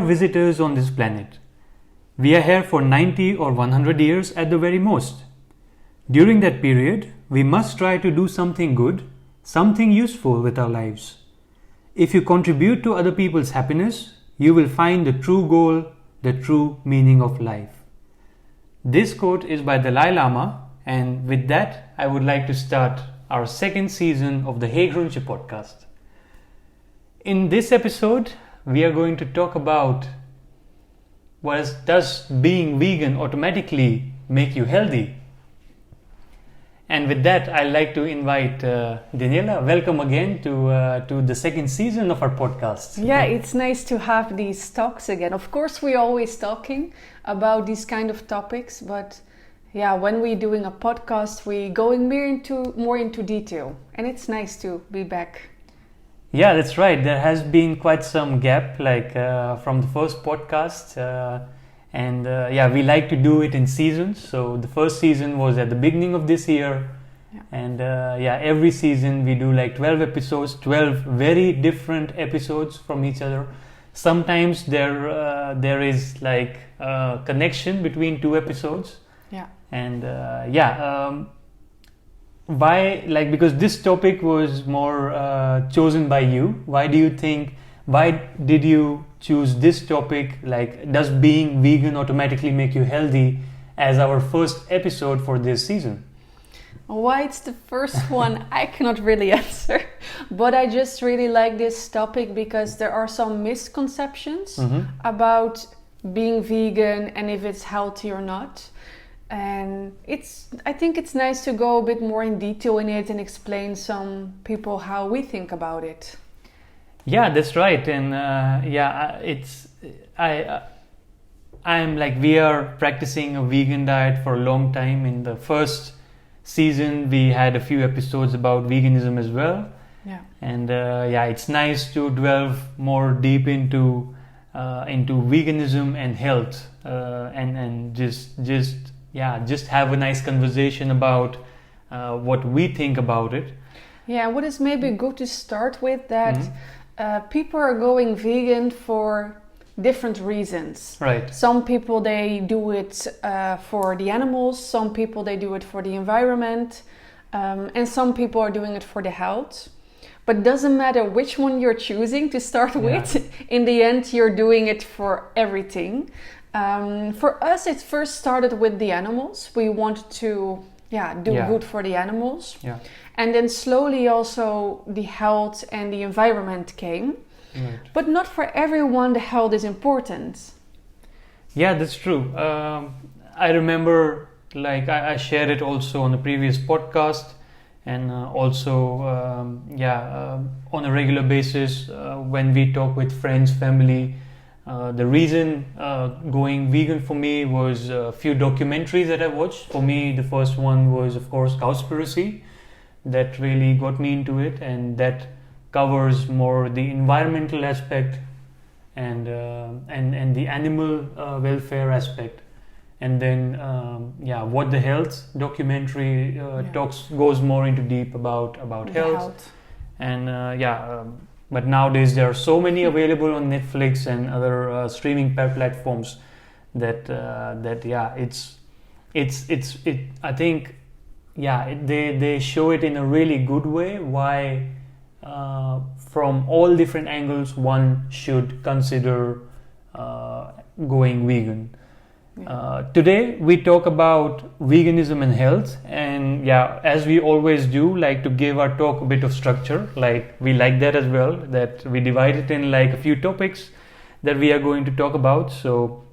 visitors on this planet. We are here for 90 or 100 years at the very most. During that period, we must try to do something good, something useful with our lives. If you contribute to other people's happiness, you will find the true goal, the true meaning of life. This quote is by Dalai Lama, and with that, I would like to start our second season of the heygroentje podcast. In this episode, we are going to talk about does being vegan automatically make you healthy? And with that, I'd like to invite Daniëlle. Welcome again to the second season of our podcast. Yeah, it's nice to have these talks again. Of course, we're always talking about these kind of topics, but yeah, when we're doing a podcast, we're going more into detail, and it's nice to be back. Yeah, that's right. There has been quite some gap, from the first podcast, and we like to do it in seasons. So the first season was at the beginning of this year, and every season we do 12 episodes, 12 very different episodes from each other. Sometimes there is a connection between two episodes. Yeah. And why, because this topic was more chosen by you. Why did you choose this topic, does being vegan automatically make you healthy, as our first episode for this season? Why it's the first one, I cannot really answer, but I just really like this topic because there are some misconceptions about being vegan and if it's healthy or not. And I think it's nice to go a bit more in detail in it and explain some people how we think about it. Yeah, that's right. And we are practicing a vegan diet for a long time. In the first season, we had a few episodes about veganism as well. Yeah. And it's nice to delve more deep into veganism and health, and just have a nice conversation about what we think about it. Yeah, what is maybe good to start with that people are going vegan for different reasons. Right. Some people, they do it for the animals, some people they do it for the environment, and some people are doing it for the health. But it doesn't matter which one you're choosing to start with, in the end you're doing it for everything. For us, it first started with the animals. We wanted to do good for the animals. Yeah. And then slowly also the health and the environment came. Right. But not for everyone the health is important. Yeah, that's true. I remember, I shared it also on the previous podcast, and also on a regular basis when we talk with friends, family. The reason going vegan for me was a few documentaries that I watched. For me, the first one was, of course, Cowspiracy. That really got me into it, and that covers more the environmental aspect and the animal welfare aspect. And then What the Health documentary goes more into deep about health. And but nowadays there are so many available on Netflix and other streaming platforms that I think they show it in a really good way why from all different angles one should consider going vegan. Today we talk about veganism and health, and as we always do, to give our talk a bit of structure. We like that as well, that we divide it in a few topics that we are going to talk about. So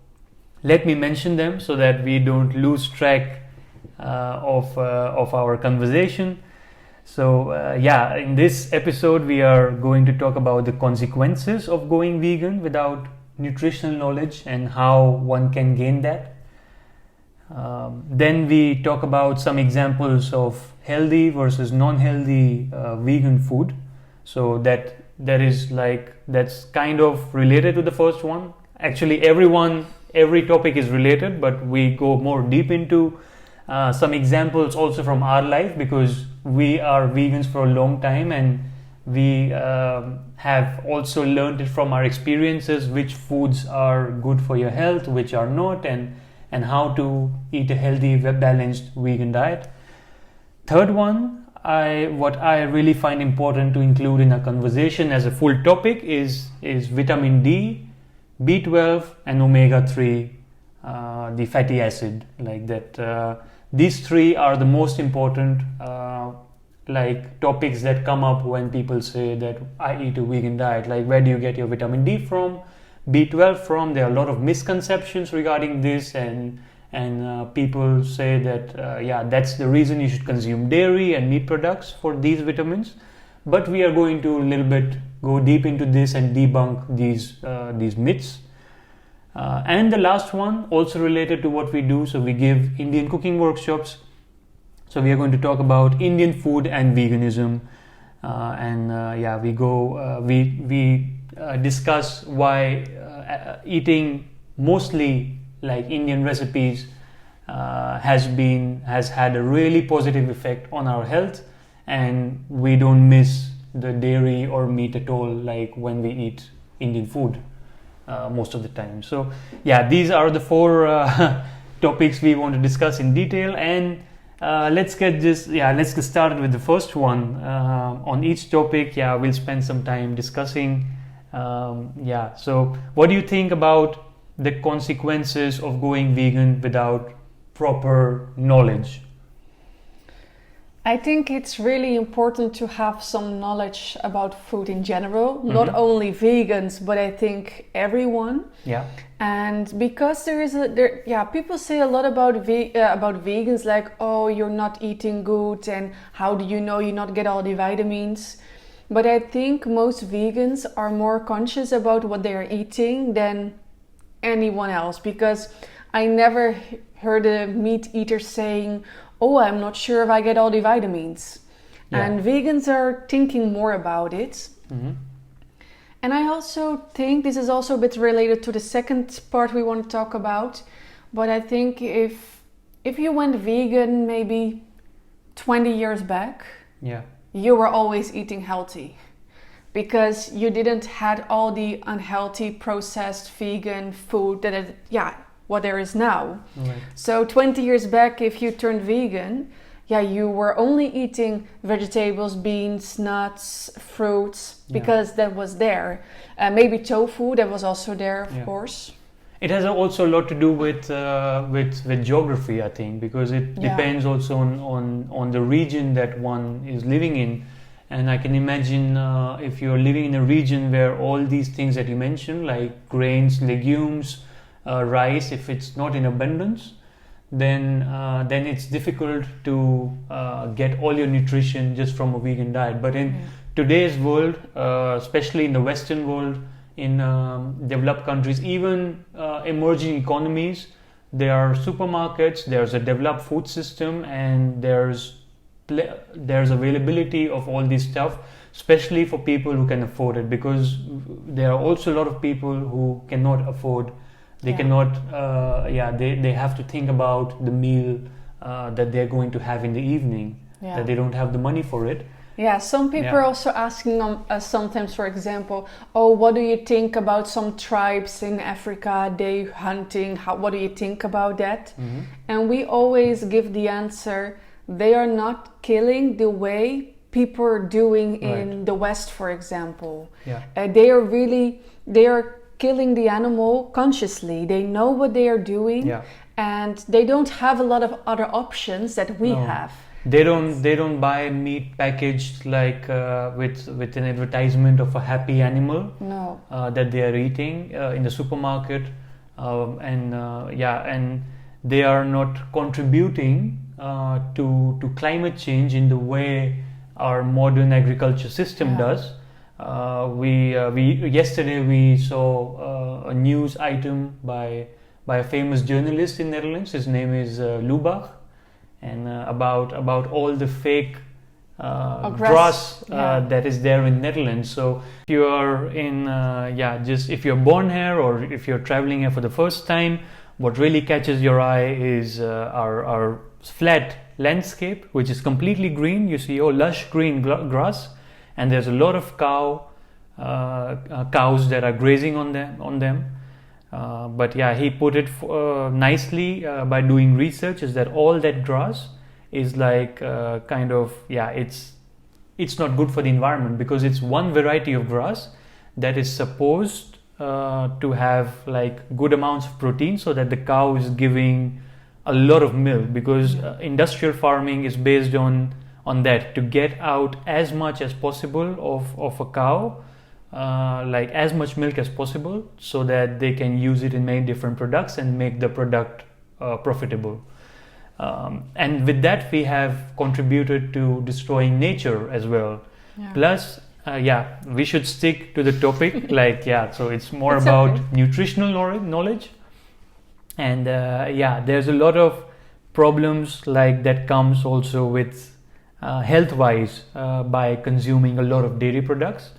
let me mention them so that we don't lose track of our conversation. So in this episode we are going to talk about the consequences of going vegan without nutritional knowledge and how one can gain that. Then we talk about some examples of healthy versus non-healthy vegan food. So that's kind of related to the first one. Actually, every topic is related, but we go more deep into some examples also from our life, because we are vegans for a long time and We have also learned it from our experiences which foods are good for your health, which are not, and how to eat a healthy, balanced vegan diet. Third one, what I really find important to include in our conversation as a full topic is vitamin D, B12, and omega-3, the fatty acid, like that. These three are the most important topics that come up when people say that I eat a vegan diet. Like, where do you get your vitamin D from, B12 from? There are a lot of misconceptions regarding this, and people say that that's the reason you should consume dairy and meat products for these vitamins. But we are going to a little bit go deep into this and debunk these myths. And the last one, also related to what we do, so we give Indian cooking workshops. So we are going to talk about Indian food and veganism, we discuss why eating mostly like Indian recipes has had a really positive effect on our health, and we don't miss the dairy or meat at all, like when we eat Indian food most of the time. So these are the four topics we want to discuss in detail, and let's get started with the first one. On each topic, we'll spend some time discussing. So what do you think about the consequences of going vegan without proper knowledge? I think it's really important to have some knowledge about food in general, not only vegans, but I think everyone. Yeah. And because people say a lot about vegans, like, oh, you're not eating good, and how do you know you not get all the vitamins? But I think most vegans are more conscious about what they are eating than anyone else, because I never heard a meat eater saying, oh, I'm not sure if I get all the vitamins. Yeah. And vegans are thinking more about it. Mm-hmm. And I also think this is also a bit related to the second part we want to talk about. But I think if you went vegan maybe 20 years back, you were always eating healthy, because you didn't had all the unhealthy processed vegan food what there is now. Right. So 20 years back, if you turned vegan, you were only eating vegetables, beans, nuts, fruits, because that was there. Maybe tofu, that was also there, of course. It has also a lot to do with geography, I think, because it depends also on the region that one is living in. And I can imagine if you're living in a region where all these things that you mentioned, like grains, legumes, rice, if it's not in abundance, then it's difficult to get all your nutrition just from a vegan diet. But in today's world, especially in the Western world, in developed countries, even emerging economies, there are supermarkets, there's a developed food system, and there's availability of all this stuff, especially for people who can afford it, because there are also a lot of people who cannot afford. They cannot, they have to think about the meal that they're going to have in the evening, that they don't have the money for it. Yeah, some people are also asking us sometimes, for example, oh, what do you think about some tribes in Africa, they hunting, what do you think about that? Mm-hmm. And we always give the answer, they are not killing the way people are doing in the West, for example. Yeah. They are killing the animal consciously. They know what they are doing, and they don't have a lot of other options that we have. They don't buy meat packaged like with an advertisement of a happy animal that they are eating in the supermarket, and they are not contributing to climate change in the way our modern agriculture system does. Yesterday we saw a news item by a famous journalist in Netherlands. His name is Lubach, and about all the fake grass that is there in Netherlands. So if you are if you're born here or if you're traveling here for the first time, what really catches your eye is our flat landscape, which is completely green. You see lush green grass. and there's a lot of cows that are grazing on them. But yeah, he put it nicely by doing research, is that all that grass is like it's not good for the environment, because it's one variety of grass that is supposed to have like good amounts of protein, so that the cow is giving a lot of milk, because industrial farming is based on that, to get out as much as possible of a cow, like as much milk as possible, so that they can use it in many different products and make the product profitable. And with that, we have contributed to destroying nature as well. Plus, we should stick to the topic. So it's more about nutritional knowledge. And there's a lot of problems like that comes also with health-wise by consuming a lot of dairy products.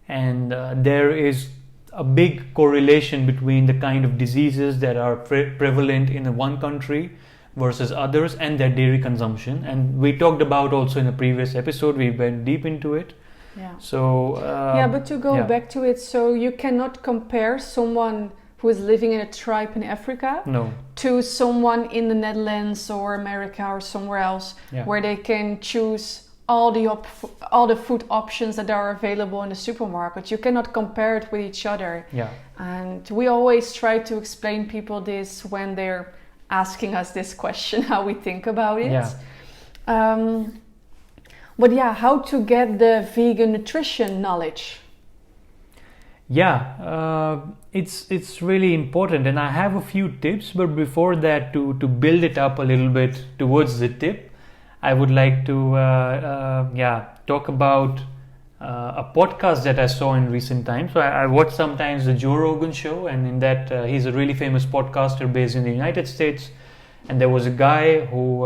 And there is a big correlation between the kind of diseases that are prevalent in one country versus others and their dairy consumption. And we talked about also in a previous episode, we went deep into it. So but to go back to it, so you cannot compare someone who is living in a tribe in Africa to someone in the Netherlands or America or somewhere else where they can choose all the food options that are available in the supermarket. You cannot compare it with each other. And we always try to explain people this when they're asking us this question, how we think about it. But how to get the vegan nutrition knowledge? It's really important, and I have a few tips. But before that, to build it up a little bit towards the tip, I would like to talk about a podcast that I saw in recent times. So I watch sometimes the Joe Rogan show, and in that he's a really famous podcaster based in the United States. And there was a guy who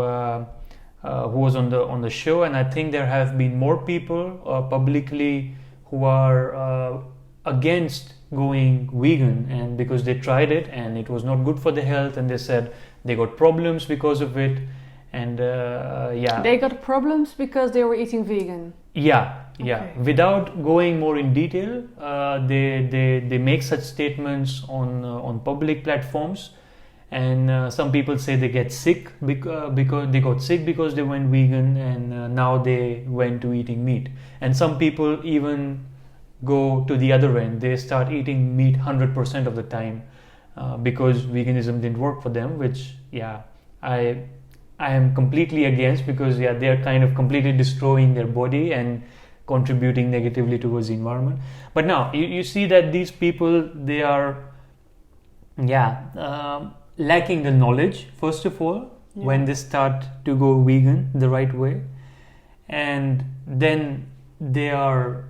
was on the show, and I think there have been more people publicly who are against going vegan, and because they tried it and it was not good for the health, and they said they got problems because of it. And they got problems because they were eating vegan. Without going more in detail, they make such statements on public platforms, and some people say they get sick because they got sick because they went vegan, and now they went to eating meat. And some people even go to the other end. They start eating meat 100% of the time because veganism didn't work for them, which I am completely against, because they're kind of completely destroying their body and contributing negatively towards the environment. But now you see that these people, they are lacking the knowledge, first of all, when they start to go vegan the right way, and then they are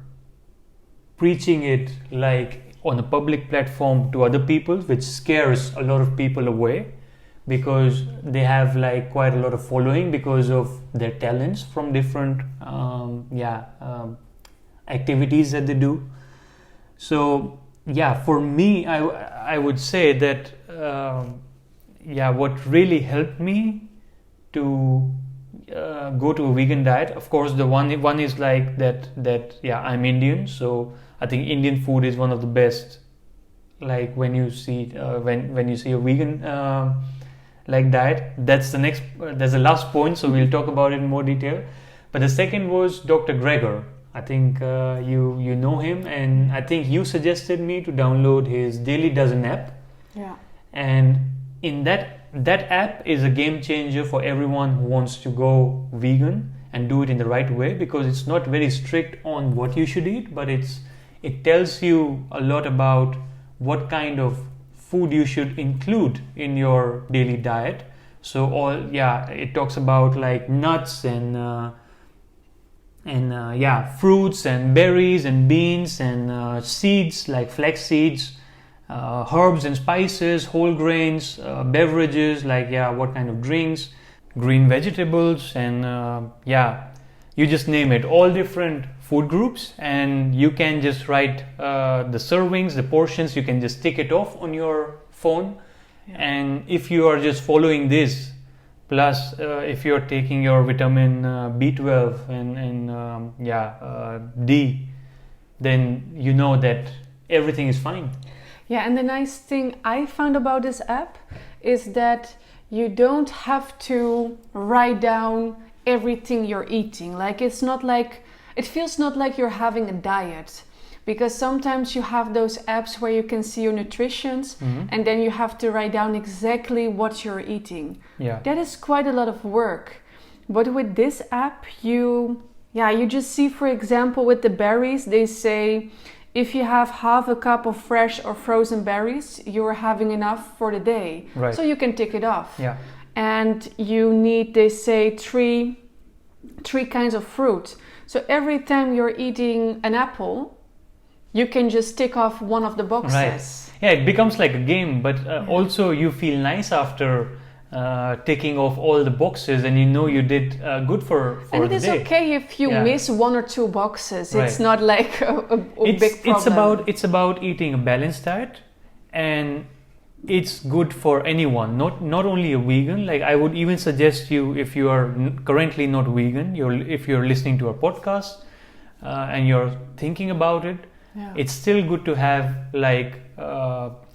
preaching it like on a public platform to other people, which scares a lot of people away, because they have like quite a lot of following because of their talents from different activities that they do. So for me, I would say that what really helped me to go to a vegan diet, of course, the one is like that I'm Indian, so I think Indian food is one of the best. Like when you see when you see a vegan diet, that's the last point, so we'll talk about it in more detail. But the second was Dr. Greger. I think you know him, and I think you suggested me to download his Daily Dozen app. And in that app is a game changer for everyone who wants to go vegan and do it in the right way, because it's not very strict on what you should eat, but it tells you a lot about what kind of food you should include in your daily diet. So it talks about like nuts and fruits and berries and beans and seeds like flax seeds, herbs and spices, whole grains, beverages like what kind of drinks, green vegetables, and you just name it, all different food groups, and you can just write the servings, the portions. You can just tick it off on your phone, and if you are just following this Plus, if you're taking your vitamin B12 and D, then you know that everything is fine. Yeah, and the nice thing I found about this app is that you don't have to write down everything you're eating. Like it feels not like you're having a diet, because sometimes you have those apps where you can see your nutritions and then you have to write down exactly what you're eating. Yeah. That is quite a lot of work. But with this app, you just see, for example, with the berries, they say if you have half a cup of fresh or frozen berries, you're having enough for the day. Right. So you can tick it off. Yeah. And you need, they say, three kinds of fruit. So every time you're eating an apple, you can just tick off one of the boxes. Right. Yeah, it becomes like a game, but also you feel nice after ticking off all the boxes, and you know you did good for the day. And it is okay if you miss one or two boxes. Right. It's not like a big problem. It's about eating a balanced diet, and it's good for anyone, not only a vegan. Like I would even suggest you, if you are currently not vegan, if you're listening to our podcast and you're thinking about it, it's still good to have like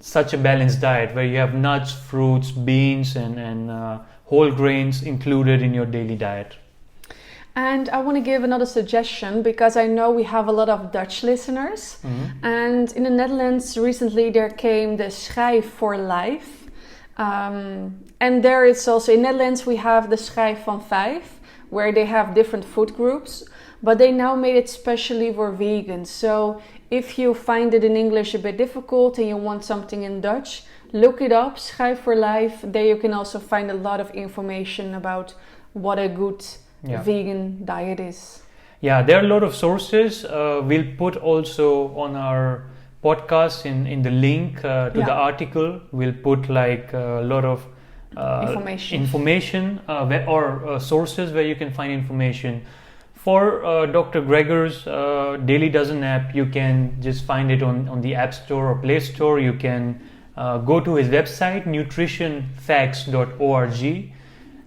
such a balanced diet where you have nuts, fruits, beans and whole grains included in your daily diet. And I want to give another suggestion, because I know we have a lot of Dutch listeners. And in the Netherlands recently there came the Schijf for Life. And there it's also, in Netherlands we have the Schijf van 5, where they have different food groups. But they now made it specially for vegans. So if you find it in English a bit difficult and you want something in Dutch, look it up, Schijf for Life. There you can also find a lot of information about what a good vegan diet is. Yeah, there are a lot of sources. We'll put also on our podcast in the link to the article. We'll put like a lot of information or sources where you can find information. For Dr. Gregor's Daily Dozen app, you can just find it on the App Store or Play Store. You can go to his website, nutritionfacts.org.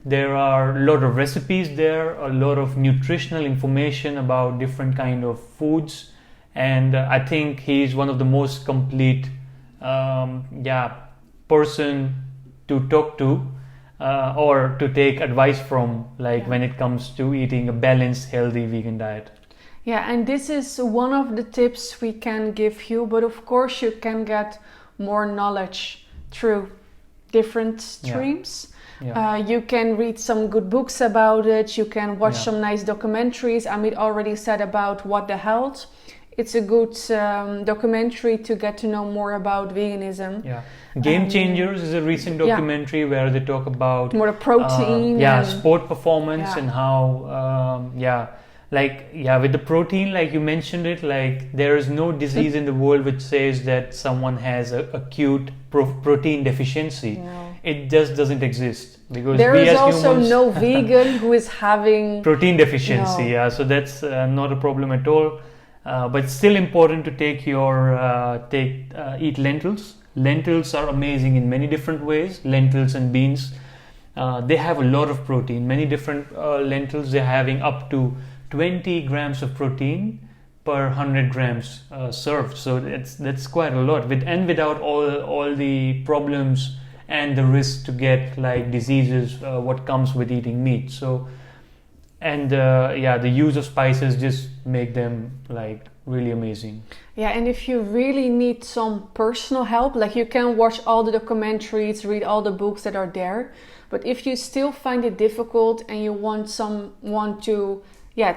There are a lot of recipes there, a lot of nutritional information about different kind of foods, and I think he's one of the most complete person to talk to or to take advice from, when it comes to eating a balanced, healthy vegan diet. Yeah, and this is one of the tips we can give you, but of course you can get more knowledge through different streams. You can read some good books about it. You can watch some nice documentaries. Amit already said about What the Health. It's a good documentary to get to know more about veganism. Yeah, Game Changers is a recent documentary where they talk about more protein. Sport performance and how with the protein, like you mentioned it, like there is no disease in the world which says that someone has a acute protein deficiency. No. It just doesn't exist, because there is also humans, no vegan who is having protein deficiency. No. Yeah, so that's not a problem at all. But it's still important to eat lentils. Lentils are amazing in many different ways. Lentils and beans, they have a lot of protein. Many different lentils, they're having up to 20 grams of protein per 100 grams served. So that's quite a lot. Without all the problems and the risk to get like diseases, what comes with eating meat. So, and the use of spices just make them like really amazing. Yeah, and if you really need some personal help, like you can watch all the documentaries, read all the books that are there. But if you still find it difficult and you want someone to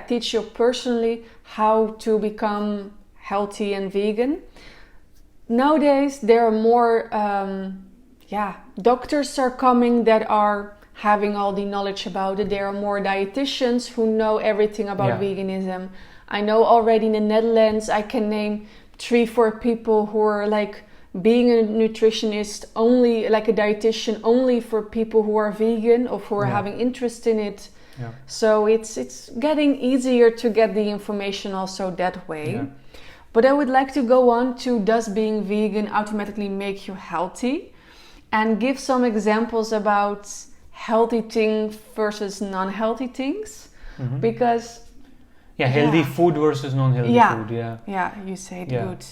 teach you personally how to become healthy and vegan, nowadays there are more doctors are coming that are having all the knowledge about it. There are more dietitians who know everything about veganism. I know already in the Netherlands I can name 3-4 people who are like being a nutritionist only, like a dietitian only for people who are vegan or who are having interest in it. Yeah. So it's getting easier to get the information also that way. Yeah. But I would like to go on to, does being vegan automatically make you healthy? And give some examples about healthy things versus non-healthy things, because healthy food versus non-healthy food. Yeah, you say it good,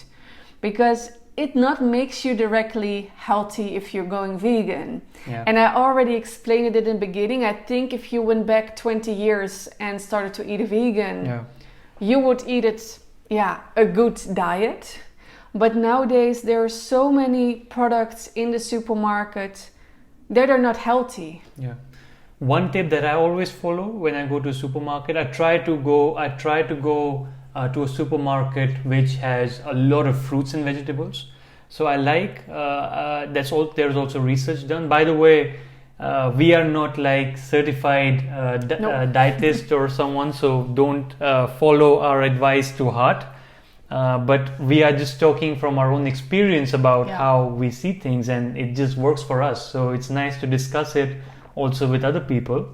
because it not makes you directly healthy if you're going vegan. And I already explained it in the beginning. I think if you went back 20 years and started to eat vegan, you would eat it, a good diet. But nowadays there are so many products in the supermarket that are not healthy. One tip that I always follow when I go to a supermarket, I try to go to a supermarket which has a lot of fruits and vegetables. So I like there's also research done. By the way, we are not like certified dietist or someone, so don't follow our advice too hard. But we are just talking from our own experience about how we see things, and it just works for us. So it's nice to discuss it also with other people.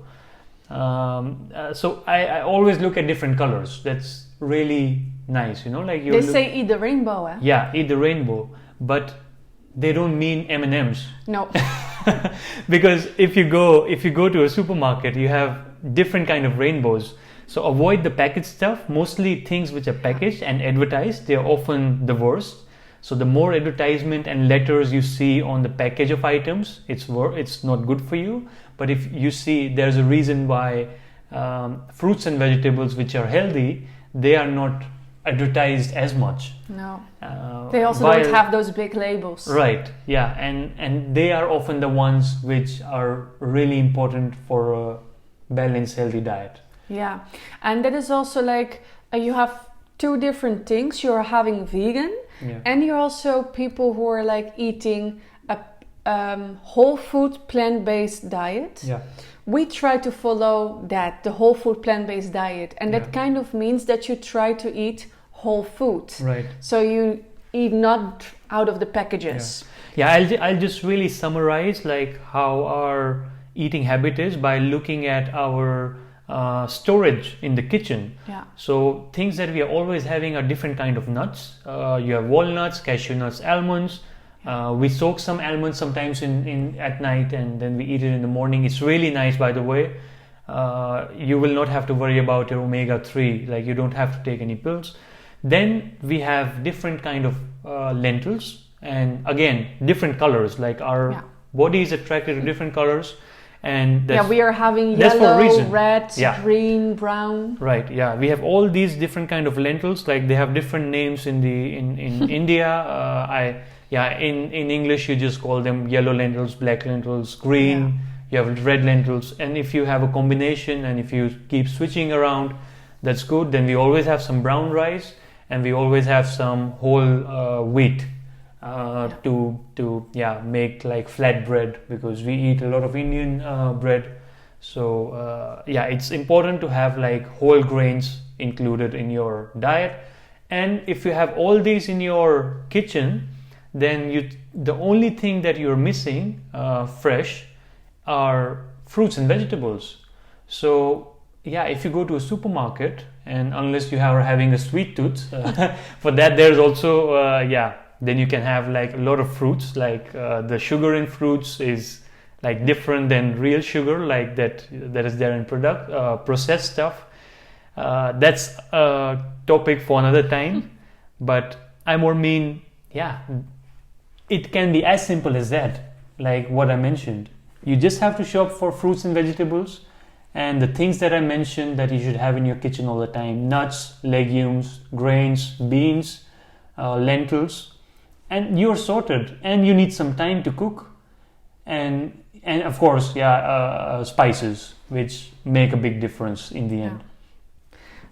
So I always look at different colors. That's really nice, like they say eat the rainbow. Eat the rainbow, but they don't mean M&Ms. No. Because if you go to a supermarket, you have different kind of rainbows. So avoid the packaged stuff. Mostly things which are packaged and advertised, they are often the worst. So the more advertisement and letters you see on the package of items, it's not good for you. But if you see, there's a reason why fruits and vegetables which are healthy, they are not advertised as much. No. They also don't have those big labels. Right. Yeah. And they are often the ones which are really important for a balanced, healthy diet. Yeah. And that is also like you have two different things. You're having vegan, and you're also people who are like eating a whole food plant-based diet. We try to follow the whole food plant-based diet, and that kind of means that you try to eat whole food. Right. So you eat not out of the packages. I'll just really summarize like how our eating habit is by looking at our storage in the kitchen. So things that we are always having are different kind of nuts. You have walnuts, cashew nuts, almonds. We soak some almonds sometimes in at night, and then we eat it in the morning. It's really nice, by the way. You will not have to worry about your omega-3. Like you don't have to take any pills. Then we have different kind of lentils, and again different colors. Like our body is attracted to different colors. And we are having yellow, red, green, brown. Right. Yeah, we have all these different kind of lentils. Like they have different names in India. In English you just call them yellow lentils, black lentils, green. You have red lentils, and if you have a combination and if you keep switching around, that's good. Then we always have some brown rice, and we always have some whole wheat. To make like flat bread, because we eat a lot of Indian bread. So it's important to have like whole grains included in your diet. And if you have all these in your kitchen, then the only thing that you're missing fresh are fruits and vegetables. So if you go to a supermarket, and unless you are having a sweet tooth, for that there's also then you can have like a lot of fruits. Like the sugar in fruits is like different than real sugar, like that is there in processed stuff. That's a topic for another time. But I more mean, it can be as simple as that. Like what I mentioned, you just have to shop for fruits and vegetables, and the things that I mentioned that you should have in your kitchen all the time: nuts, legumes, grains, beans, lentils. And you're sorted, and you need some time to cook, and of course, spices, which make a big difference in the end.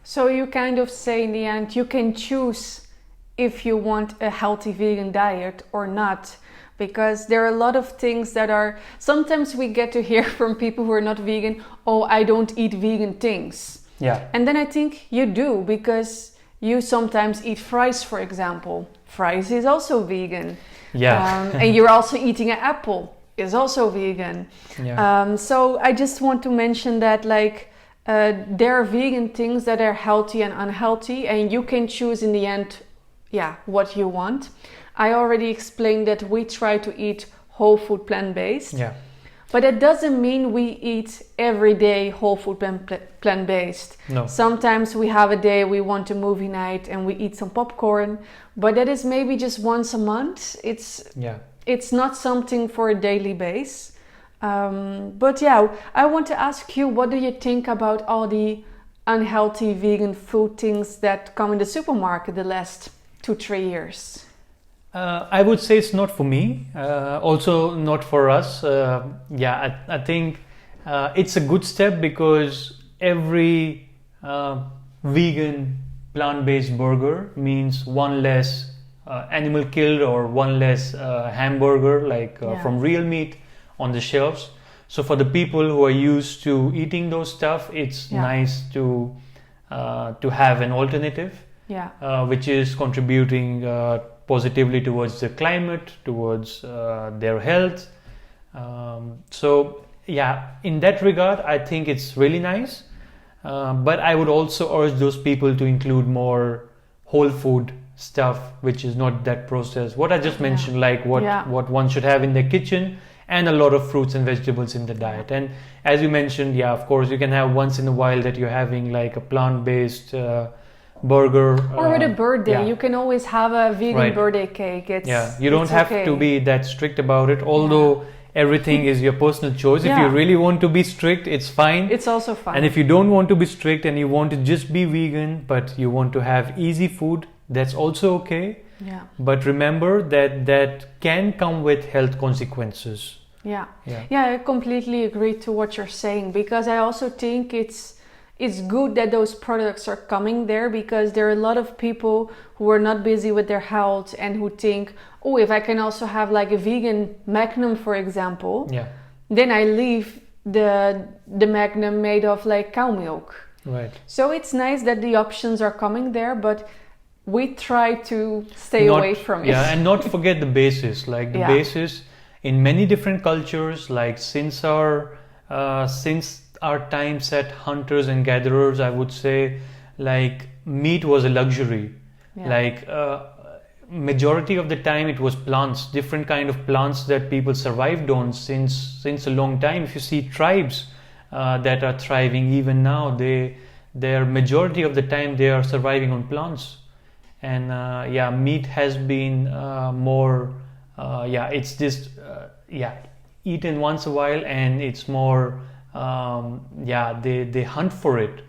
So you kind of say in the end, you can choose if you want a healthy vegan diet or not, because there are a lot of things that are. Sometimes we get to hear from people who are not vegan, "Oh, I don't eat vegan things." And then I think you do, because you sometimes eat fries, for example. Fries is also vegan. And you're also eating an apple, is also vegan. So I just want to mention that there are vegan things that are healthy and unhealthy, and you can choose in the end what you want. I already explained that we try to eat whole food plant-based. But it doesn't mean we eat every day whole food plant-based. No. Sometimes we have a day we want a movie night and we eat some popcorn, but that is maybe just once a month. It's not something for a daily base. But yeah, I want to ask you, what do you think about all the unhealthy vegan food things that come in the supermarket the last 2-3 years? I would say it's not for me, also not for us. I think it's a good step, because every vegan plant-based burger means one less animal killed or one less hamburger from real meat on the shelves. So for the people who are used to eating those stuff, it's nice to have an alternative, which is contributing positively towards the climate, towards their health. In that regard, I think it's really nice. But I would also urge those people to include more whole food stuff, which is not that processed. What I just mentioned, what one should have in their kitchen, and a lot of fruits and vegetables in the diet. And as you mentioned, of course, you can have once in a while that you're having like a plant-based burger. Or with a birthday, you can always have a vegan birthday cake. You don't have to be that strict about it, although everything is your personal choice. If you really want to be strict, it's fine. It's also fine. And if you don't want to be strict and you want to just be vegan, but you want to have easy food, that's also okay. But remember that can come with health consequences. I completely agree to what you're saying, because I also think it's good that those products are coming there, because there are a lot of people who are not busy with their health and who think, oh, if I can also have like a vegan Magnum, for example, then I leave the Magnum made of like cow milk. Right. So it's nice that the options are coming there, but we try to stay away from it. And not forget the basis. Like the basis in many different cultures, like since our times at hunters and gatherers, I would say, like meat was a luxury. Like majority of the time it was plants, different kind of plants that people survived on since a long time. If you see tribes that are thriving even now, their majority of the time they are surviving on plants. And meat has been more it's just eaten once a while, and it's more they hunt for it.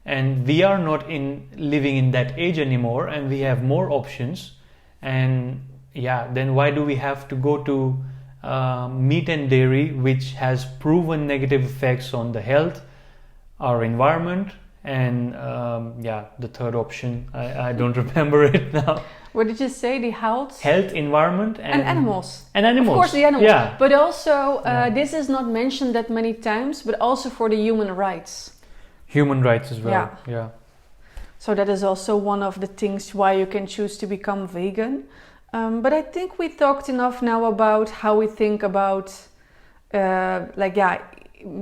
And we are not living in that age anymore, and we have more options. And then why do we have to go to meat and dairy, which has proven negative effects on the health, our environment, and the third option, I don't remember it now. What did you say? The health, environment, and animals. And animals. Of course, the animals. Yeah. But also, this is not mentioned that many times, but also for the human rights. Human rights as well. Yeah. So that is also one of the things why you can choose to become vegan. But I think we talked enough now about how we think about,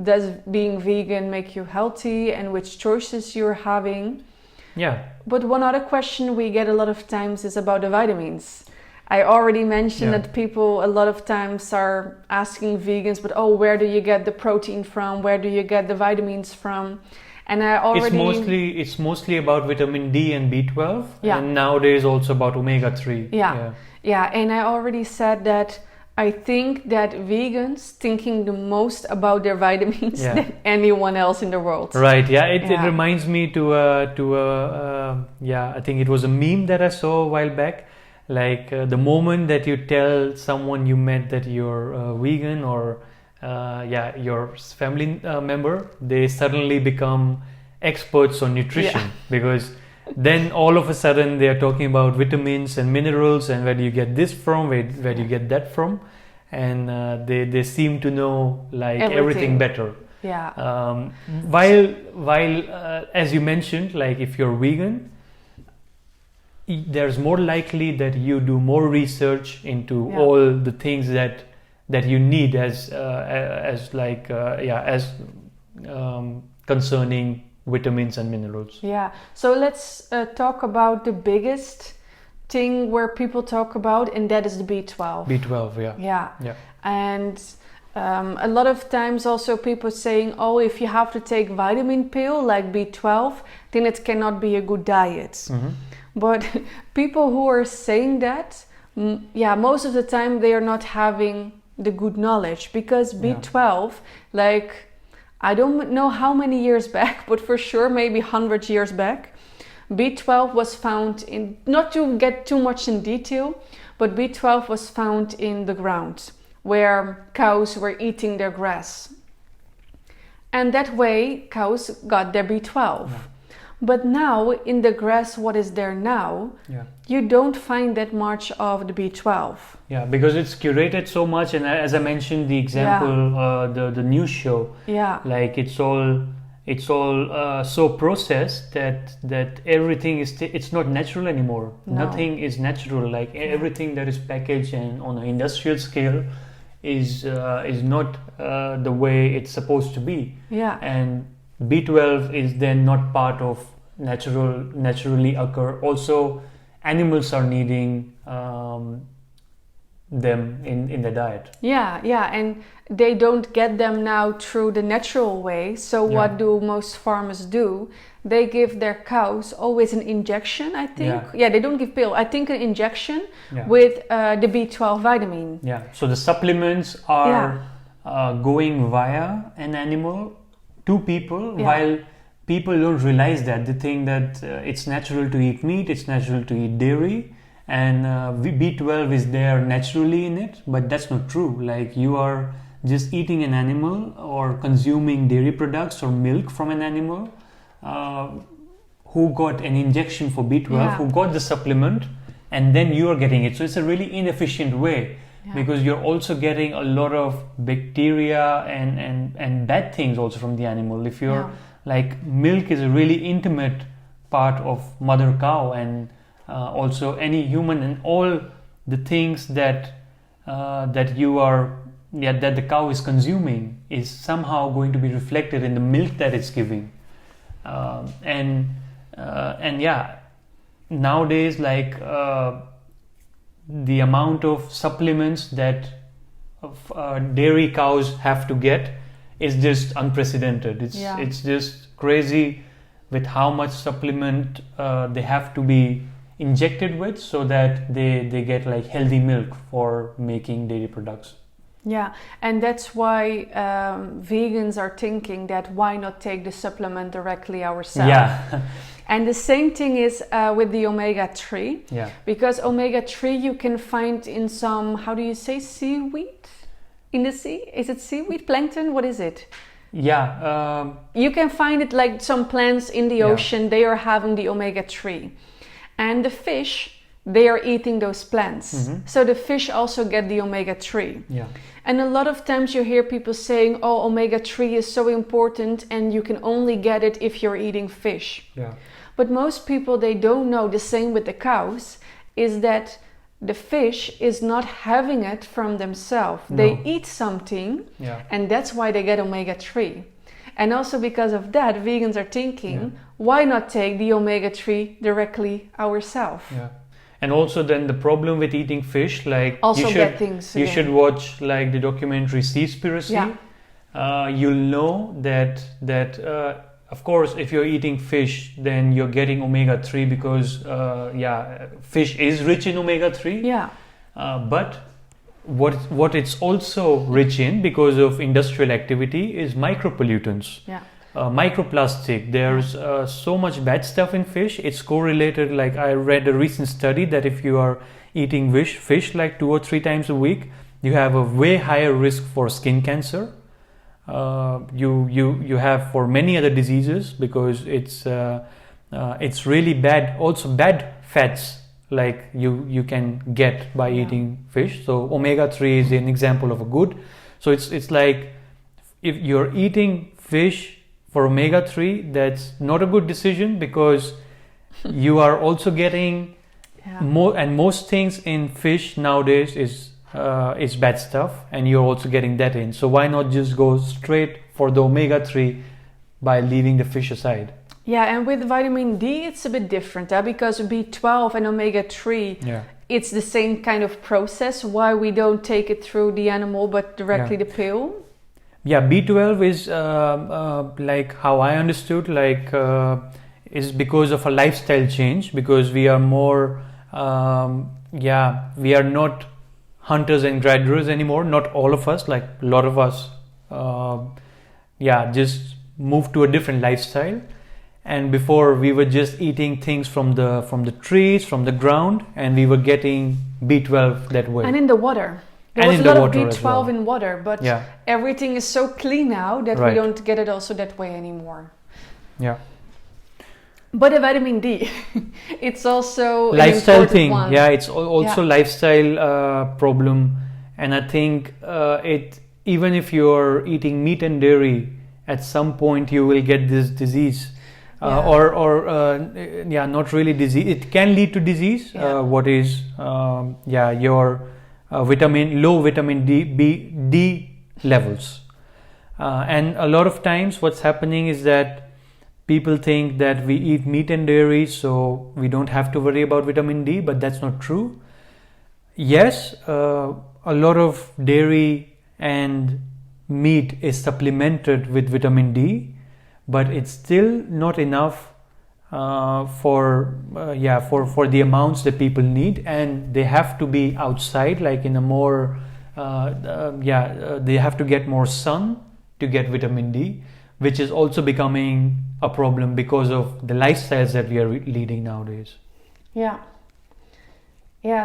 does being vegan make you healthy and which choices you're having. But one other question we get a lot of times is about the vitamins. I already mentioned that people a lot of times are asking vegans, but where do you get the protein from? Where do you get the vitamins from? And it's mostly about vitamin D and B12, and nowadays also about omega-3. And I already said that I think that vegans thinking the most about their vitamins than anyone else in the world. Right. It reminds me I think it was a meme that I saw a while back. Like the moment that you tell someone you met that you're vegan or your family member, they suddenly become experts on nutrition because then all of a sudden they are talking about vitamins and minerals and where do you get this from, where do you get that from, and they seem to know like everything better. While as you mentioned, like if you're vegan, there's more likely that you do more research into all the things that you need as concerning vitamins and minerals. So let's talk about the biggest thing where people talk about, and that is the B12. B12, And A lot of times also people saying, oh, if you have to take vitamin pill like B12, then it cannot be a good diet. But people who are saying that, most of the time they are not having the good knowledge, because B12, like, I don't know how many years back, but for sure maybe 100 years back, B12 was found in, not to get too much in detail, but B12 was found in the ground where cows were eating their grass. And that way cows got their B12. But now in the grass, what is there now, you don't find that much of the B12. Yeah, because it's curated so much, and as I mentioned, the example, the news show, like it's all so processed that everything is it's not natural anymore. Nothing is natural. Like everything that is packaged and on an industrial scale is not the way it's supposed to be. And B12 is then not part of naturally occur. Also, animals are needing them in the diet. And they don't get them now through the natural way. So what do most farmers do? They give their cows always an injection, I think. They don't give pill. I think an injection with the B12 vitamin. So the supplements are going via an animal to people, while people don't realize that. They think that it's natural to eat meat, it's natural to eat dairy, and B12 is there naturally in it, but that's not true. Like, you are just eating an animal or consuming dairy products or milk from an animal who got an injection for B12, who got the supplement, and then you are getting it. So it's a really inefficient way, because you're also getting a lot of bacteria and bad things also from the animal. If you're like, milk is a really intimate part of mother cow, and also any human, and all the things that you are that the cow is consuming is somehow going to be reflected in the milk that it's giving. Nowadays, like, the amount of supplements that dairy cows have to get is just unprecedented. It's just crazy with how much supplement they have to be injected with, so that they get like healthy milk for making dairy products. And that's why vegans are thinking that why not take the supplement directly ourselves. And the same thing is with the omega-3, because omega-3 you can find in some, how do you say, seaweed? In the sea? Is it seaweed, plankton? What is it? You can find it like some plants in the ocean, they are having the omega-3. And the fish, they are eating those plants. So the fish also get the omega-3. And a lot of times you hear people saying, oh, omega-3 is so important and you can only get it if you're eating fish. But most people, they don't know, the same with the cows, is that the fish is not having it from themselves. They eat something, and that's why they get omega-3. And also because of that, vegans are thinking, why not take the omega-3 directly ourselves? And also then the problem with eating fish, like, also you should watch like the documentary Seaspiracy. You'll know that of course, if you're eating fish, then you're getting omega-3 because fish is rich in omega-3. But what it's also rich in, because of industrial activity, is micropollutants. Microplastic. There's so much bad stuff in fish. It's correlated. Like, I read a recent study that if you are eating fish like 2 or 3 times a week, you have a way higher risk for skin cancer. You have for many other diseases, because it's really bad. Also bad fats, like you can get by eating fish. So omega-3 is an example of a good. So it's like, if you're eating fish for omega-3, that's not a good decision, because you are also getting more, and most things in fish nowadays is bad stuff, and you're also getting that in. So why not just go straight for the omega-3 by leaving the fish aside? And with vitamin D it's a bit different, because B12 and omega-3 it's the same kind of process why we don't take it through the animal but directly the pill. Yeah, B12 is like how I understood, is because of a lifestyle change, because we are more we are not hunters and gatherers anymore, not all of us, like a lot of us just moved to a different lifestyle. And before we were just eating things from the trees, from the ground, and we were getting B12 that way. And in the water. There was a lot of B12 in water, but everything is so clean now that we don't get it also that way anymore. Yeah. But the vitamin D, it's also lifestyle thing. One. Yeah, it's also lifestyle problem, and I think even if you're eating meat and dairy, at some point you will get this disease, not really disease. It can lead to disease. What is your low vitamin D levels, and a lot of times what's happening is that people think that we eat meat and dairy, so we don't have to worry about vitamin D, but that's not true. Yes, a lot of dairy and meat is supplemented with vitamin D, but it's still not enough for the amounts that people need, and they have to be outside, like in a more they have to get more sun to get vitamin D, which is also becoming a problem because of the lifestyles that we are leading nowadays.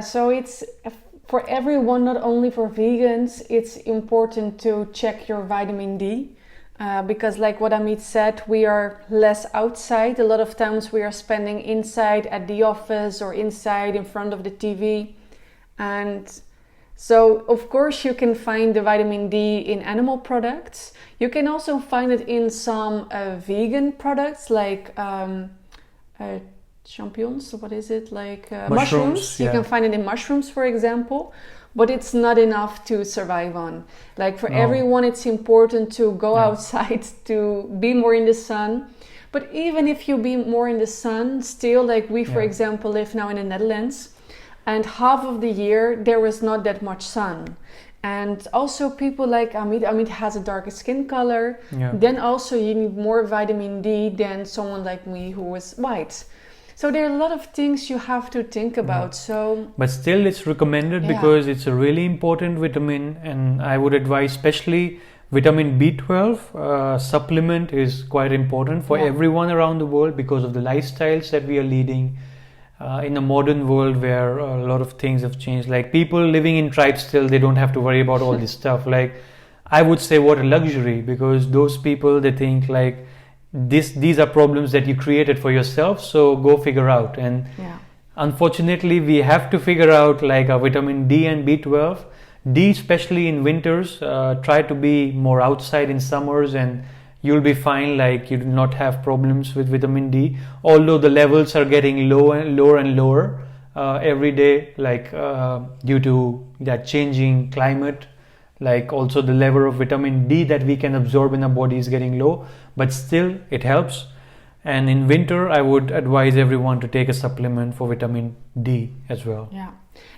So it's for everyone, not only for vegans, it's important to check your vitamin D, because like what Amit said, we are less outside. A lot of times we are spending inside at the office or inside in front of the TV, and so of course you can find the vitamin D in animal products. You can also find it in some vegan products like champignons. What is it? Like mushrooms. You can find it in mushrooms, for example. But it's not enough to survive on. Like for everyone, it's important to go outside, to be more in the sun. But even if you be more in the sun, still, like we, for example, live now in the Netherlands, and half of the year there is not that much sun. And also people like Amit has a darker skin color. Then also you need more vitamin D than someone like me who is white. So there are a lot of things you have to think about. But still it's recommended because it's a really important vitamin, and I would advise especially vitamin B12 supplement is quite important for everyone around the world because of the lifestyles that we are leading. In a modern world where a lot of things have changed, like people living in tribes still, they don't have to worry about all this stuff. Like I would say, what a luxury, because those people, they think like these are problems that you created for yourself, so go figure out. And unfortunately we have to figure out like a vitamin D and B12. D especially in winters, try to be more outside in summers and you'll be fine, like you do not have problems with vitamin D, although the levels are getting lower and lower every day, like due to that changing climate, like also the level of vitamin D that we can absorb in our body is getting low, but still it helps. And in winter I would advise everyone to take a supplement for vitamin D as well.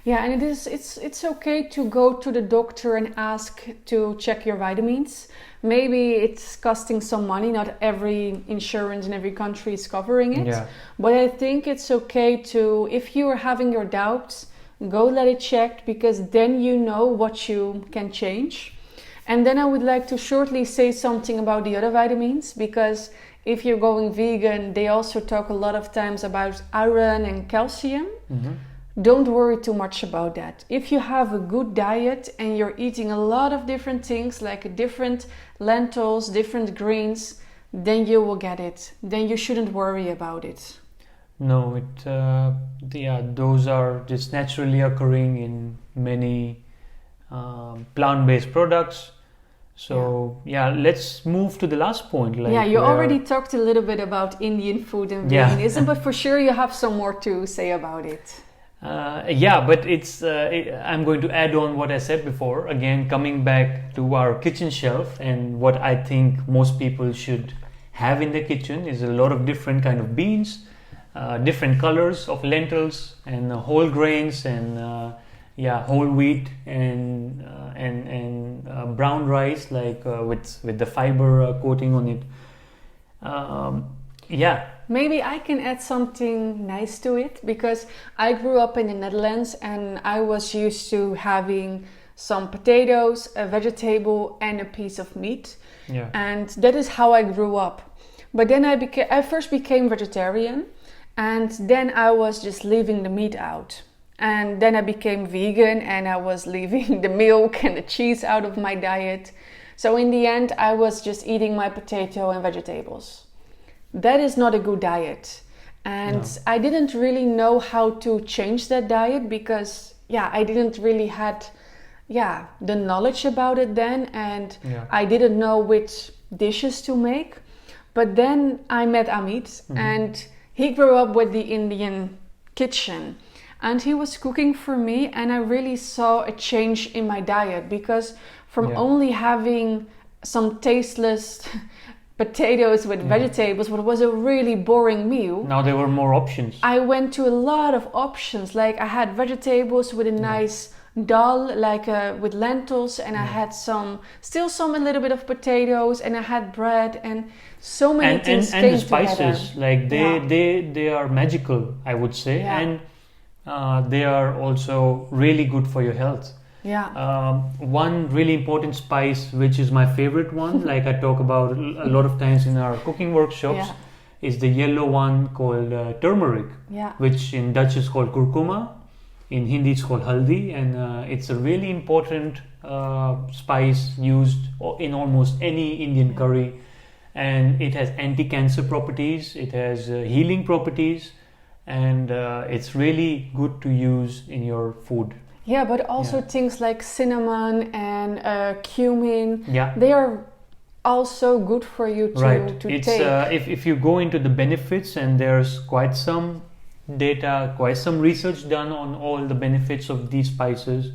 And it's okay to go to the doctor and ask to check your vitamins. Maybe it's costing some money, not every insurance in every country is covering it. But I think it's okay to, if you are having your doubts, go let it checked, because then you know what you can change. And then I would like to shortly say something about the other vitamins, because if you're going vegan, they also talk a lot of times about iron and calcium. Don't worry too much about that. If you have a good diet and you're eating a lot of different things, like different lentils, different greens, then you will get it. Then you shouldn't worry about it. No, those are just naturally occurring in many plant-based products. So let's move to the last point. You already talked a little bit about Indian food and veganism, but for sure you have some more to say about it. But I'm going to add on what I said before. Again, coming back to our kitchen shelf, and what I think most people should have in the kitchen is a lot of different kind of beans. different colors of lentils and whole grains and whole wheat and brown rice, like with the fiber coating on it. Maybe I can add something nice to it, because I grew up in the Netherlands and I was used to having some potatoes, a vegetable and a piece of meat. Yeah. And that is how I grew up. But then I first became vegetarian, and then I was just leaving the meat out. And then I became vegan and I was leaving the milk and the cheese out of my diet. So in the end, I was just eating my potato and vegetables. That is not a good diet. And I didn't really know how to change that diet, because I didn't really had the knowledge about it then, and I didn't know which dishes to make. But then I met Amit, and he grew up with the Indian kitchen, and he was cooking for me, and I really saw a change in my diet, because from only having some tasteless potatoes with vegetables, what was a really boring meal. Now there were more options. I went to a lot of options. Like I had vegetables with a nice dal, like with lentils, and I had a little bit of potatoes, and I had bread, and so many things came and the spices, together. like they are magical, I would say, and they are also really good for your health. One really important spice, which is my favorite one, like I talk about a lot of times in our cooking workshops, is the yellow one called turmeric, which in Dutch is called kurkuma, in Hindi it's called haldi, and it's a really important spice used in almost any Indian curry, and it has anti-cancer properties, it has healing properties, and it's really good to use in your food. Yeah, but also things like cinnamon and cumin, they are also good for you to it's, take. If you go into the benefits, and there's quite some data, quite some research done on all the benefits of these spices,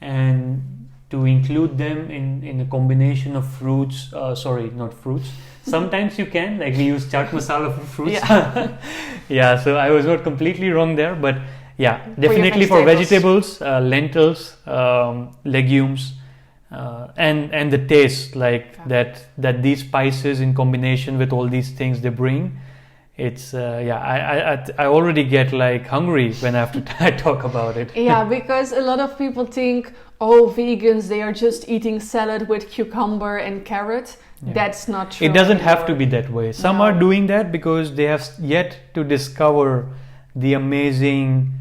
and to include them in a combination of fruits, not fruits. Sometimes you can, like we use chaat masala for fruits. So I was not completely wrong there, but definitely for vegetables, lentils, legumes, and the taste, like that these spices in combination with all these things they bring. It's I already get like hungry when I talk about it. Because a lot of people think, vegans, they are just eating salad with cucumber and carrot. That's not true. It doesn't have to be that way. Some are doing that because they have yet to discover the amazing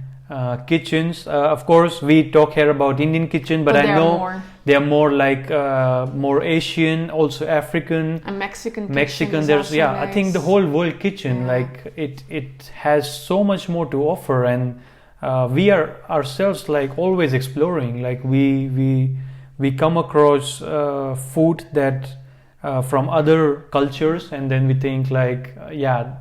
kitchens. Of course, we talk here about Indian kitchen, but I know they are more like more Asian, also African, and Mexican. There's nice. I think the whole world kitchen, like it has so much more to offer, and we are ourselves like always exploring. Like we come across food that from other cultures, and then we think like,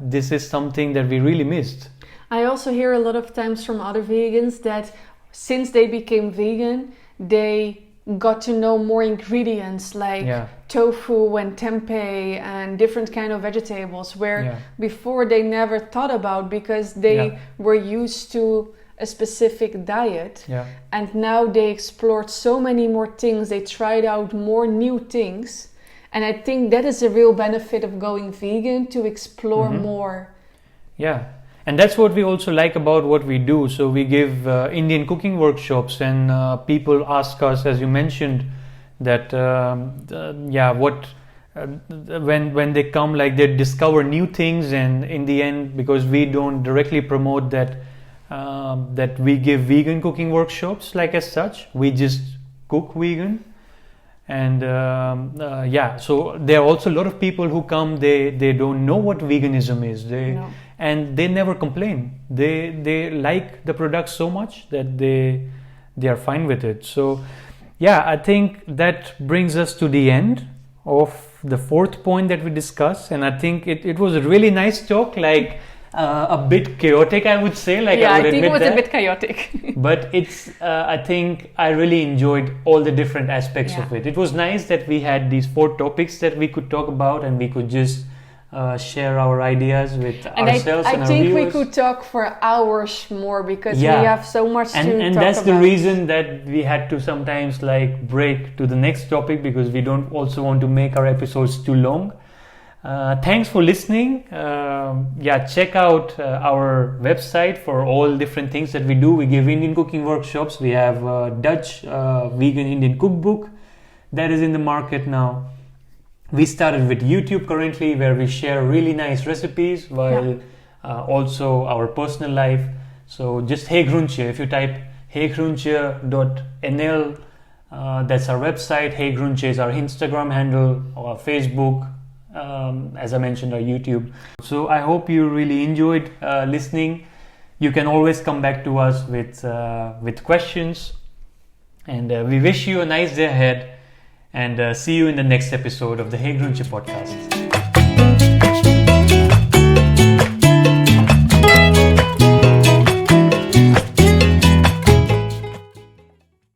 this is something that we really missed. I also hear a lot of times from other vegans that since they became vegan, they got to know more ingredients like tofu and tempeh and different kind of vegetables, where before they never thought about, because they were used to a specific diet, and now they explored so many more things, they tried out more new things, and I think that is a real benefit of going vegan, to explore more. And that's what we also like about what we do. So we give Indian cooking workshops, and people ask us, as you mentioned, that when they come, like they discover new things, and in the end, because we don't directly promote that we give vegan cooking workshops like as such, we just cook vegan. And so there are also a lot of people who come, they don't know what veganism is. And they never complain. They like the product so much that they are fine with it. So I think that brings us to the end of the fourth point that we discussed, and I think it was a really nice talk, like a bit chaotic, I would say. I think it was a bit chaotic. But it's I think I really enjoyed all the different aspects of it. It was nice that we had these 4 topics that we could talk about, and we could just share our ideas with And ourselves and I our think viewers. we could talk for hours more because Yeah. we have so much to talk about. And that's the reason that we had to sometimes like break to the next topic, because we don't also want to make our episodes too long. Thanks for listening. Check out our website for all different things that we do. We give Indian cooking workshops. We have Dutch vegan Indian cookbook that is in the market now. We started with YouTube currently, where we share really nice recipes while also our personal life. So just heygroentje. If you type heygroentje.nl, that's our website. Heygroentje is our Instagram handle, or Facebook. As I mentioned, our YouTube. So I hope you really enjoyed listening. You can always come back to us with questions, and we wish you a nice day ahead, and see you in the next episode of the heygroentje podcast.